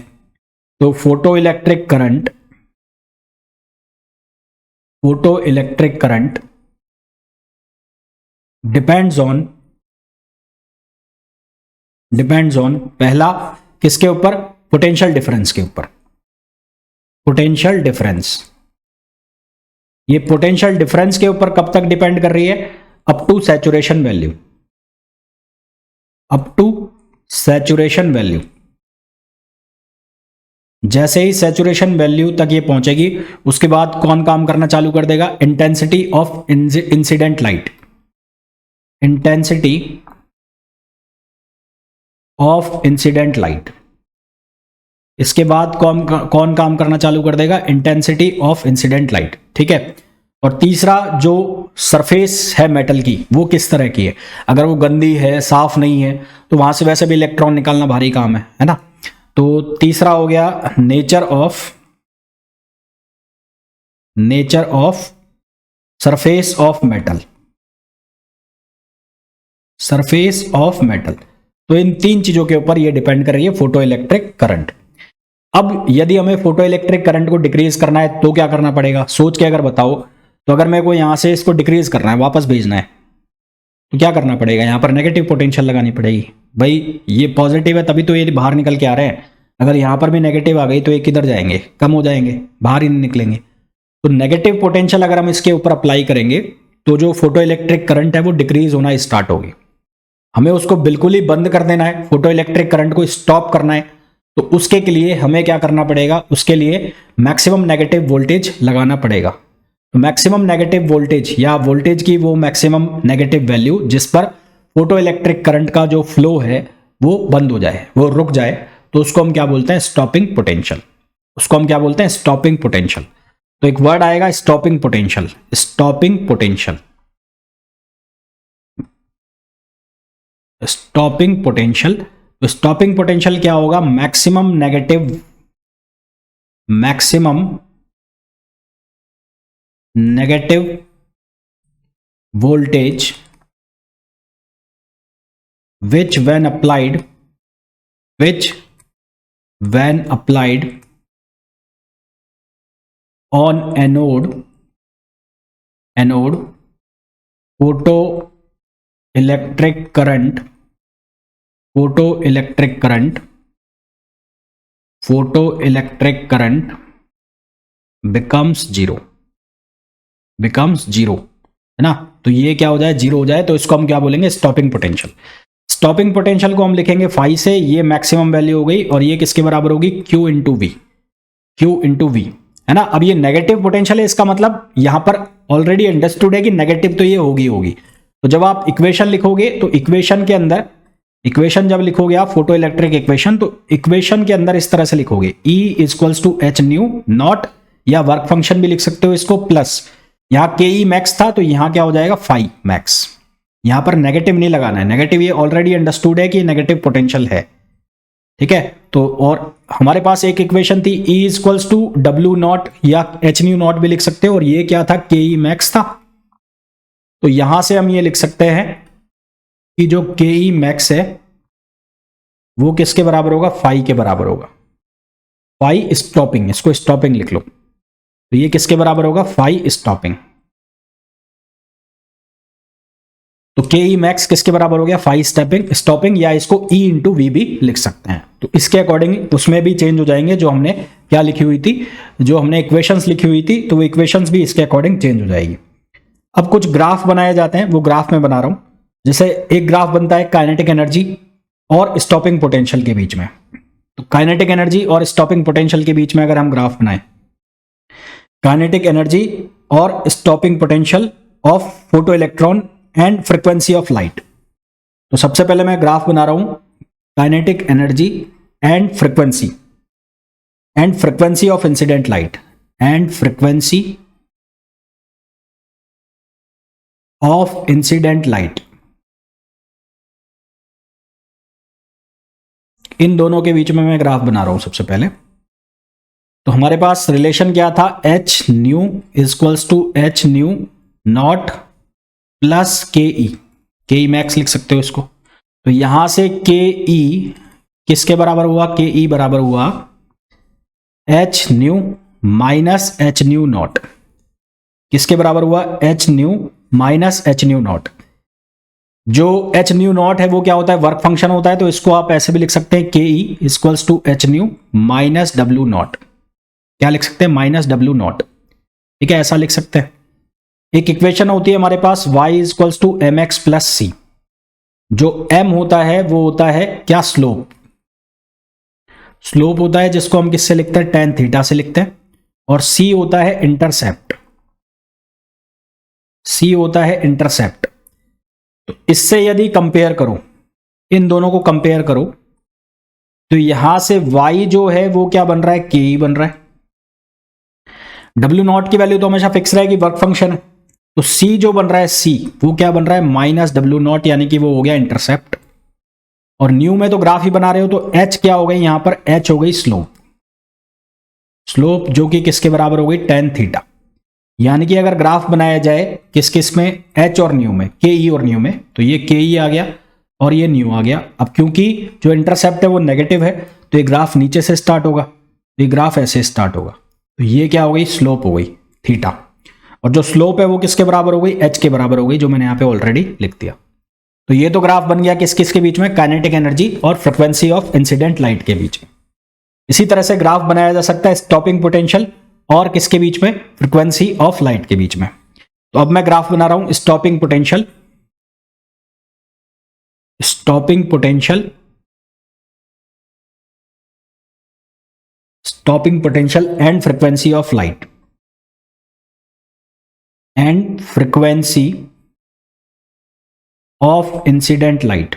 A: तो photo electric current depends on पहला किसके ऊपर? पोटेंशियल डिफरेंस के ऊपर। पोटेंशियल डिफरेंस, ये पोटेंशियल डिफरेंस के ऊपर कब तक डिपेंड कर रही है? Up to saturation value, up to saturation value. जैसे ही सैचुरेशन वैल्यू तक ये पहुंचेगी उसके बाद कौन काम करना चालू कर देगा? Intensity of incident light, intensity of incident light. इसके बाद कौन काम करना चालू कर देगा? Intensity of incident light. ठीक है, और तीसरा जो सरफेस है मेटल की वो किस तरह की है? अगर वो गंदी है, साफ नहीं है, तो वहां से वैसे भी इलेक्ट्रॉन निकालना भारी काम है ना। तो तीसरा हो गया nature of surface of metal, surface of metal. तो इन तीन चीजों के ऊपर ये डिपेंड कर रही है फोटो इलेक्ट्रिक करंट। अब यदि हमें फोटो इलेक्ट्रिक करंट को डिक्रीज करना है तो क्या करना पड़ेगा? सोच के अगर बताओ, तो अगर मेरे को यहां से इसको डिक्रीज करना है, वापस भेजना है, तो क्या करना पड़ेगा? यहां पर नेगेटिव पोटेंशियल लगानी पड़ेगी। भाई ये पॉजिटिव है तभी तो ये बाहर निकल के आ रहे हैं। अगर यहां पर भी नेगेटिव आ गई तो ये किधर जाएंगे? कम हो जाएंगे, बाहर ही नहीं निकलेंगे। तो नेगेटिव पोटेंशियल अगर हम इसके ऊपर अप्लाई करेंगे तो जो फोटो इलेक्ट्रिक करंट है वो डिक्रीज होना स्टार्ट होगी। हमें उसको बिल्कुल ही बंद कर देना है, फोटो इलेक्ट्रिक करंट को स्टॉप करना है, तो उसके के लिए हमें क्या करना पड़ेगा? उसके लिए मैक्सिमम नेगेटिव वोल्टेज लगाना पड़ेगा। तो मैक्सिमम नेगेटिव वोल्टेज या वोल्टेज की वो मैक्सिमम नेगेटिव वैल्यू जिस पर फोटो इलेक्ट्रिक करंट का जो फ्लो है वो बंद हो जाए, वो रुक जाए, तो उसको हम क्या बोलते हैं? Stopping potential. उसको हम क्या बोलते हैं, स्टॉपिंग पोटेंशियल। तो एक वर्ड आएगा stopping potential, stopping potential, stopping potential. तो स्टॉपिंग पोटेंशियल क्या होगा, maximum negative, maximum negative voltage which when applied, which when applied on anode, anode photoelectric current, photoelectric current, photoelectric current becomes zero, becomes zero, है ना। तो ये क्या हो जाए, जीरो हो जाए, तो इसको हम क्या बोलेंगे, स्टॉपिंग पोटेंशियल। स्टॉपिंग पोटेंशियल को हम लिखेंगे फाई से, ये मैक्सिमम वैल्यू हो गई, और ये किसके बराबर होगी, Q into V, Q into V, है ना। अब ये नेगेटिव पोटेंशियल है, इसका मतलब यहां पर ऑलरेडी अंडरस्टूड है कि नेगेटिव तो ये होगी होगी। तो जब आप इक्वेशन लिखोगे तो इक्वेशन के अंदर, इक्वेशन जब लिखोगे आप फोटो इलेक्ट्रिक इक्वेशन, तो इक्वेशन के अंदर इस तरह से लिखोगे, E equals to H nu nought, या वर्क फंक्शन भी लिख सकते हो इसको, प्लस यहां के ई मैक्स था तो यहां क्या हो जाएगा, फाई मैक्स। यहां पर नेगेटिव नहीं लगाना है, नेगेटिव ये ऑलरेडी अंडरस्टूड है कि नेगेटिव पोटेंशियल है, ठीक है। तो और हमारे पास एक इक्वेशन थी E equals to W nought या एच न्यू नॉट भी लिख सकते हो, और ये क्या था, के ई मैक्स था। तो यहां से हम ये लिख सकते हैं कि जो के ई मैक्स है वो किसके बराबर होगा, फाई के बराबर होगा। फाई स्टॉपिंग, इसको स्टॉपिंग लिख लो, तो ये किसके बराबर होगा, फाई स्टॉपिंग। तो के ई मैक्स किसके बराबर हो गया, फाई स्टॉपिंग, स्टॉपिंग, या इसको E इंटू वी भी लिख सकते हैं। तो इसके अकॉर्डिंग उसमें भी चेंज हो जाएंगे, जो हमने क्या लिखी हुई थी, जो हमने इक्वेशंस लिखी हुई थी, तो वो इक्वेशंस भी इसके अकॉर्डिंग चेंज हो जाएगी। अब कुछ ग्राफ बनाए जाते हैं, वो ग्राफ में बना रहा हूं। जैसे एक ग्राफ बनता है काइनेटिक एनर्जी और स्टॉपिंग पोटेंशियल के बीच में। तो काइनेटिक एनर्जी और स्टॉपिंग पोटेंशियल के बीच में अगर हम ग्राफ बनाएं, काइनेटिक एनर्जी और stopping potential of photoelectron and frequency of light. तो सबसे पहले मैं ग्राफ बना रहा हूं, kinetic energy and frequency of incident light, and frequency of incident light. इन दोनों के बीच में मैं ग्राफ बना रहा हूं सबसे पहले। तो हमारे पास रिलेशन क्या था, H nu equals to H nu nought plus K E max लिख सकते हो इसको। तो यहां से के ई किसके बराबर हुआ, के ई बराबर हुआ H nu minus H nu not. किसके बराबर हुआ, H nu minus H nu not. जो एच न्यू नॉट है वो क्या होता है, वर्क फंक्शन होता है, तो इसको आप ऐसे भी लिख सकते हैं, K E equals to H nu minus W nought. क्या लिख सकते हैं, माइनस डब्ल्यू नॉट, ठीक है, ऐसा लिख सकते हैं। एक इक्वेशन होती है हमारे पास y equals to M X plus C. जो m होता है वो होता है क्या, स्लोप, स्लोप होता है जिसको हम किससे लिखते हैं, tan थीटा से लिखते हैं। और c होता है इंटरसेप्ट, c होता है इंटरसेप्ट। तो इससे यदि कंपेयर करो, इन दोनों को कंपेयर करो, तो यहां से y जो है वो क्या बन रहा है, के ई बन रहा है। डब्ल्यू नॉट की वैल्यू तो हमेशा फिक्स रहेगी, वर्क फंक्शन है। तो C जो बन रहा है, C वो क्या बन रहा है, माइनस डब्ल्यू नॉट, यानी कि वो हो गया इंटरसेप्ट। और न्यू में तो ग्राफ ही बना रहे हो, तो H क्या हो गई, यहां पर H हो गई स्लोप, स्लोप जो कि किसके बराबर हो गई, tan थीटा। यानी कि अगर ग्राफ बनाया जाए किस किस में, H और न्यू में, के ई और न्यू में, तो ये के ई आ गया और ये न्यू आ गया। अब क्योंकि जो इंटरसेप्ट है वो नेगेटिव है, तो ये ग्राफ नीचे से स्टार्ट होगा, तो ये ग्राफ ऐसे स्टार्ट होगा। तो ये क्या हो गई, स्लोप हो गई थीटा। और जो स्लोप है वो किसके बराबर हो गई, एच के बराबर हो गई, जो मैंने यहां पे ऑलरेडी लिख दिया। तो ये तो ग्राफ बन गया किस किस के बीच में, काइनेटिक एनर्जी और फ्रीक्वेंसी ऑफ इंसिडेंट लाइट के बीच में। इसी तरह से ग्राफ बनाया जा सकता है स्टॉपिंग पोटेंशियल और किसके बीच में, फ्रीक्वेंसी ऑफ लाइट के बीच में। तो अब मैं ग्राफ बना रहा हूं stopping potential, stopping potential, stopping potential and frequency of light, and frequency of incident light.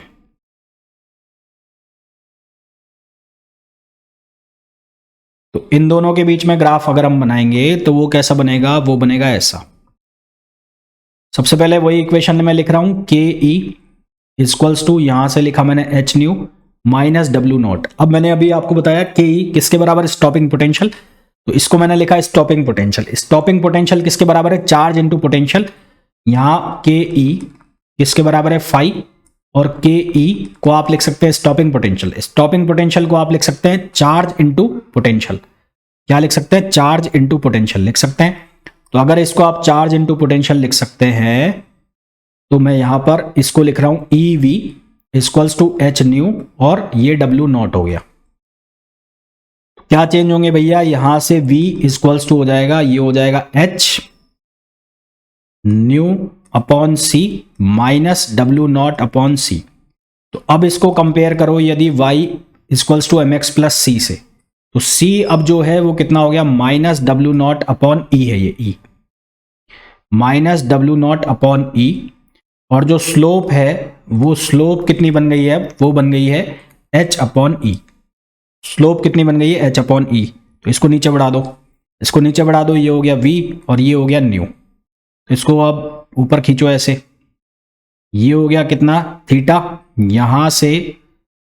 A: तो इन दोनों के बीच में ग्राफ अगर हम बनाएंगे तो वो कैसा बनेगा, वो बनेगा ऐसा। सबसे पहले वही इक्वेशन में लिख रहा हूं, के ई इक्वल्स टू, यहां से लिखा मैंने H nu minus W not. अब मैंने अभी आपको बताया के ई किसके बराबर, स्टॉपिंग पोटेंशियल, तो इसको मैंने लिखा स्टॉपिंग पोटेंशियल। स्टॉपिंग पोटेंशियल किसके बराबर है, चार्ज इनटू पोटेंशियल। यहां के ई किसके बराबर है, फाई, और के ई को आप लिख सकते हैं स्टॉपिंग पोटेंशियल। स्टॉपिंग पोटेंशियल को आप लिख सकते हैं चार्ज इनटू पोटेंशियल। क्या लिख सकते हैं, चार्ज इनटू पोटेंशियल लिख सकते हैं। तो अगर इसको आप चार्ज इनटू पोटेंशियल लिख सकते हैं तो मैं यहां पर इसको लिख रहा हूं E V equals to H nu, और ये डब्ल्यू नॉट हो गया। क्या चेंज होंगे भैया, यहां से v इक्वल्स टू हो जाएगा, ये हो जाएगा h nu upon C minus W not upon C. तो अब इसको कंपेयर करो यदि y equals to M X plus C से, तो c अब जो है वो कितना हो गया, minus W not upon E है, ये e minus W not upon E. और जो स्लोप है वो स्लोप कितनी बन गई है, वो बन गई है h अपॉन ई। स्लोप कितनी बन गई है, h अपॉन ई। तो इसको नीचे बढ़ा दो, इसको नीचे बढ़ा दो, ये हो गया v और ये हो गया न्यू। तो इसको अब ऊपर खींचो ऐसे, ये हो गया कितना, थीटा, यहां से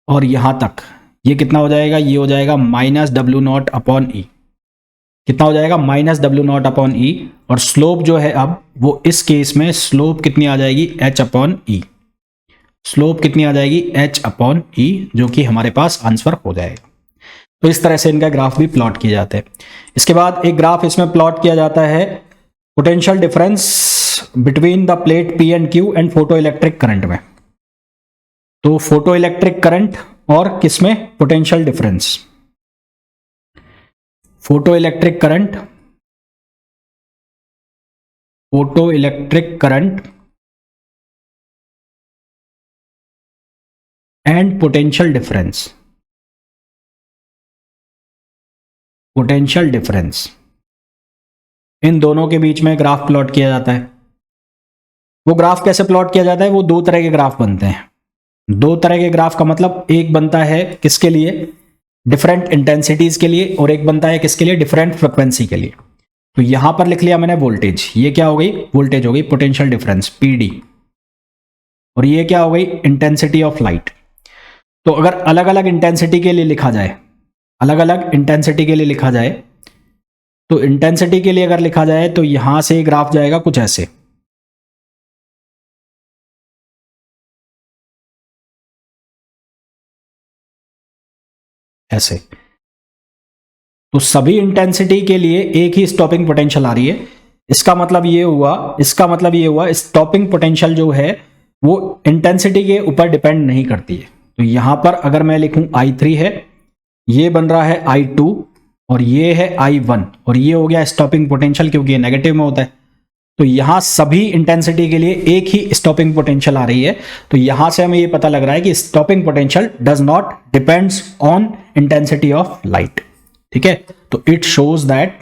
A: और यहां तक ये कितना हो जाएगा, ये हो जाएगा माइनस डब्ल्यू नॉट अपॉन ई। कितना हो जाएगा, minus W not upon E. और स्लोप जो है अब वो इस केस में स्लोप कितनी आ जाएगी, h अपॉन ई। स्लोप कितनी आ जाएगी, h अपॉन ई, जो कि हमारे पास आंसर हो जाएगा। तो इस तरह से इनका ग्राफ भी प्लॉट किए जाते हैं। इसके बाद एक ग्राफ इसमें प्लॉट किया जाता है potential difference between the plate P and Q and photo electric current में। तो फोटो इलेक्ट्रिक करंट और किसमें, potential difference. Photo electric current, photo electric current and potential difference, potential difference, इन दोनों के बीच में ग्राफ प्लॉट किया जाता है। वो ग्राफ कैसे प्लॉट किया जाता है, वो दो तरह के ग्राफ बनते हैं। दो तरह के ग्राफ का मतलब, एक बनता है किसके लिए, डिफरेंट इंटेंसिटीज के लिए, और एक बनता है किसके लिए, डिफरेंट फ्रिक्वेंसी के लिए। तो यहां पर लिख लिया मैंने वोल्टेज, ये क्या हो गई, वोल्टेज हो गई, पोटेंशियल डिफरेंस पीडी। और ये क्या हो गई, इंटेंसिटी ऑफ लाइट। तो अगर अलग अलग इंटेंसिटी के लिए लिखा जाए, अलग अलग इंटेंसिटी के लिए लिखा जाए, तो इंटेंसिटी के लिए अगर लिखा जाए तो यहां से ग्राफ जाएगा कुछ ऐसे, ऐसे। तो सभी इंटेंसिटी के लिए एक ही स्टॉपिंग पोटेंशियल आ रही है। इसका मतलब ये हुआ, इसका मतलब ये हुआ, स्टॉपिंग पोटेंशियल जो है वो इंटेंसिटी के ऊपर डिपेंड नहीं करती है। तो यहां पर अगर मैं लिखूं I3 है, ये बन रहा है I2, और ये है I1, और ये हो गया स्टॉपिंग पोटेंशियल क्योंकि ये नेगेटिव में होता है। तो यहां सभी इंटेंसिटी के लिए एक ही स्टॉपिंग पोटेंशियल आ रही है। तो यहां से हमें ये पता लग रहा है कि stopping potential does not depends on intensity of light. ठीक है, तो it shows that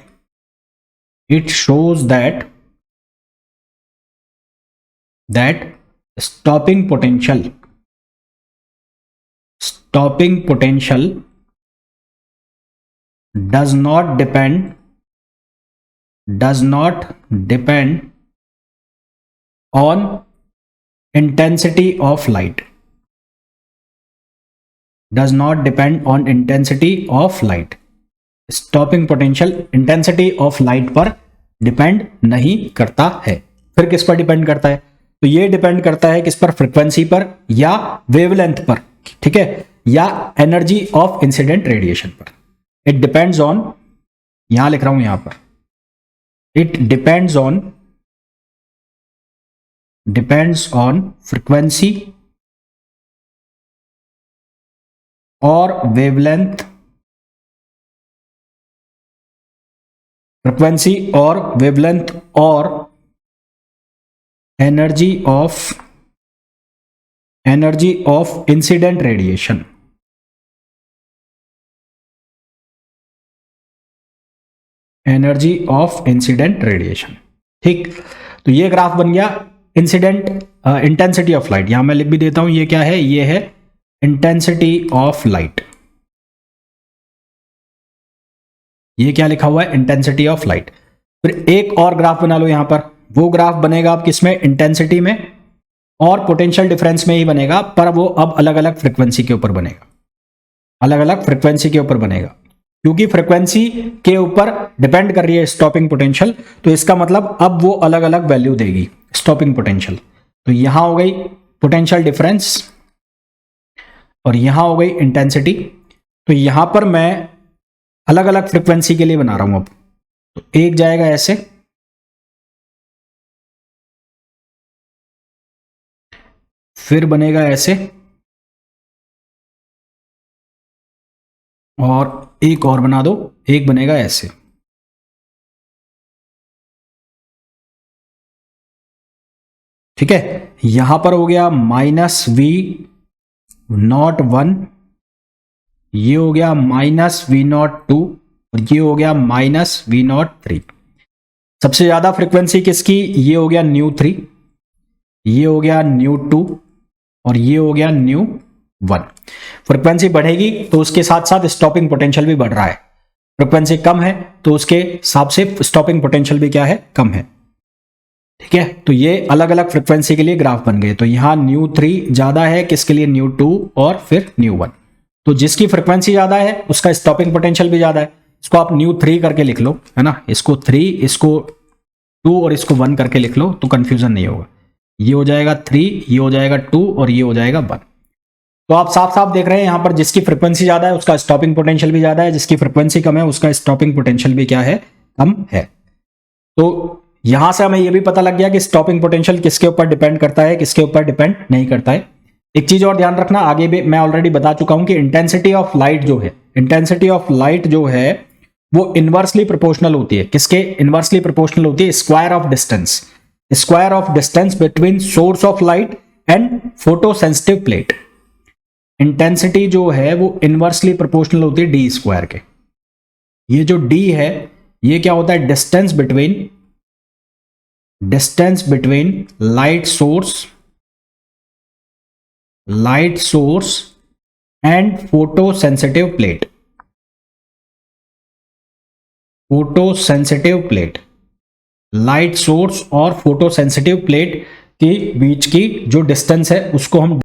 A: stopping potential does not depend on intensity of light, does not depend on intensity of light। Stopping potential intensity of light पर डिपेंड नहीं करता है। फिर किस पर डिपेंड करता है, तो ये डिपेंड करता है किस पर, फ्रीक्वेंसी पर या वेवलेंथ पर, ठीक है, या एनर्जी ऑफ इंसिडेंट रेडिएशन पर। इट डिपेंड्स ऑन, यहां लिख रहा हूं, यहां पर इट डिपेंड्स ऑन फ्रीक्वेंसी और वेवलेंथ, फ्रीक्वेंसी और वेवलेंथ और energy of incident radiation. Energy of incident radiation. ठीक, तो ये ग्राफ बन गया इंसिडेंट इंटेंसिटी ऑफ लाइट। यहां मैं लिख भी देता हूं, ये क्या है, ये है इंटेंसिटी ऑफ लाइट। ये क्या लिखा हुआ है, इंटेंसिटी ऑफ लाइट। फिर एक और ग्राफ बना लो यहां पर, वो ग्राफ बनेगा आप किसमें, इंटेंसिटी में और पोटेंशियल डिफरेंस में ही बनेगा, पर वो अब अलग अलग फ्रीक्वेंसी के ऊपर बनेगा, अलग अलग फ्रीक्वेंसी के ऊपर बनेगा, क्योंकि फ्रीक्वेंसी के ऊपर डिपेंड कर रही है स्टॉपिंग पोटेंशियल, तो इसका मतलब अब वो अलग अलग वैल्यू देगी स्टॉपिंग पोटेंशियल। तो यहां हो गई पोटेंशियल डिफरेंस और यहां हो गई इंटेंसिटी। तो यहां पर मैं अलग अलग फ्रीक्वेंसी के लिए बना रहा हूं अब, तो एक जाएगा ऐसे, फिर बनेगा ऐसे, और एक और बना दो, एक बनेगा ऐसे। ठीक है, यहां पर हो गया -V01, ये हो गया -V02 और ये हो गया -V03। सबसे ज्यादा फ्रीक्वेंसी किसकी, ये हो गया ν3, ये हो गया ν2 और ये हो गया ν1। फ्रीक्वेंसी बढ़ेगी तो उसके साथ साथ स्टॉपिंग पोटेंशियल भी बढ़ रहा है, फ्रीक्वेंसी कम है तो उसके हिसाब से स्टॉपिंग पोटेंशियल भी क्या है, कम है। ठीक है, तो ये अलग अलग फ्रीक्वेंसी के लिए ग्राफ बन गए। तो यहां ν3 ज्यादा है किसके लिए, ν2 और फिर ν1। तो जिसकी फ्रीक्वेंसी ज्यादा है उसका स्टॉपिंग पोटेंशियल भी ज्यादा है। इसको आप ν3 करके लिख लो, है ना, इसको 3, इसको 2 और इसको 1 करके लिख लो तो कंफ्यूजन नहीं होगा। ये हो जाएगा 3, ये हो जाएगा 2 और ये हो जाएगा 1। तो आप साफ साफ देख रहे हैं यहां पर जिसकी फ्रीक्वेंसी ज्यादा है उसका स्टॉपिंग पोटेंशियल भी ज्यादा है, जिसकी फ्रीक्वेंसी कम है उसका स्टॉपिंग पोटेंशियल भी क्या है, कम है। तो यहां से हमें यह भी पता लग गया कि स्टॉपिंग पोटेंशियल किसके ऊपर डिपेंड करता है, किसके ऊपर डिपेंड नहीं करता है। एक चीज और ध्यान रखना, आगे भी मैं ऑलरेडी बता चुका हूं कि इंटेंसिटी ऑफ लाइट जो है, इंटेंसिटी ऑफ लाइट जो है वो इनवर्सली प्रोपोर्शनल होती है, किसके इनवर्सली प्रोपोर्शनल होती है, square of distance, square of distance between source of light and photo sensitive plate. Intensity जो है वो इनवर्सली प्रोपोर्शनल होती है डी स्क्वायर के। ये जो डी है ये क्या होता है, distance between light source and photo sensitive plate, light source और फोटो सेंसिटिव प्लेट के बीच की जो डिस्टेंस है उसको हम